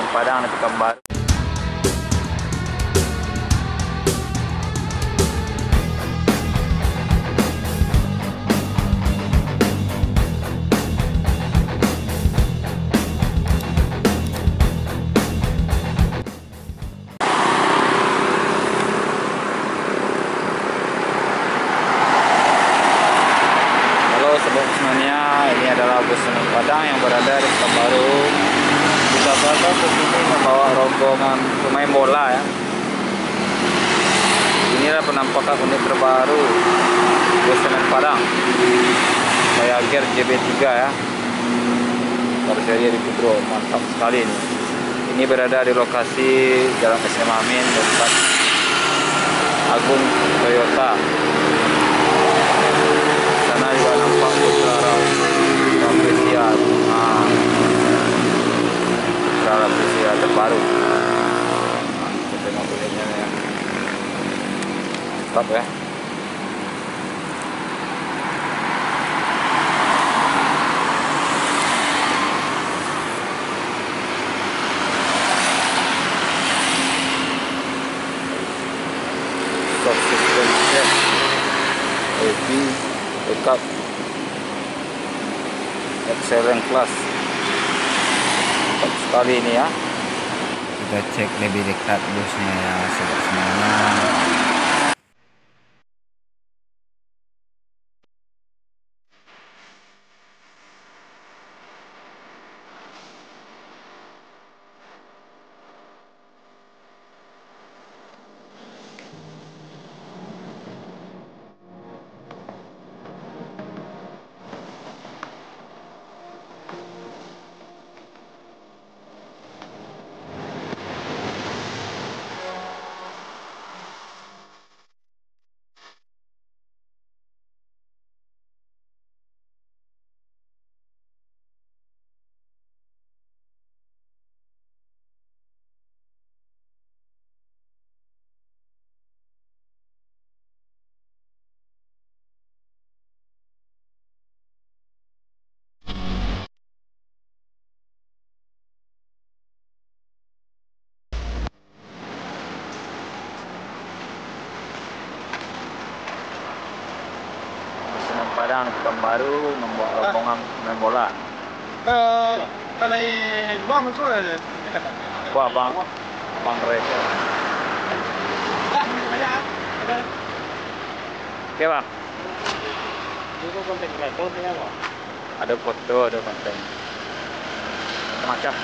Semen Padang di Pekanbaru. Sebenarnya ini adalah bus Semen Padang yang berada di Pekanbaru. Dikatakan bus ini membawa rombongan pemain bola ya. Inilah penampakan unit terbaru bus Semen Padang Voyager JB3 ya. Baru saja di Kudro, mantap sekali ini. Ini berada di lokasi Jalan SM Amin dekat Agung Toyota. Sana juga nampak Putra Rafflesia. Putra Rafflesia terbaru. Kita tengok unitnya ya. Mantap ya. Stop system check. AB backup excellent class. Mantap sekali ini ya. Kita cek lebih dekat busnya ya sobat semuanya. Padang di Pekanbaru membawa rombongan pemain bola. Wah bang Rek. Oke bang. Itu konten kreator apa? Ada foto, ada konten. Macam.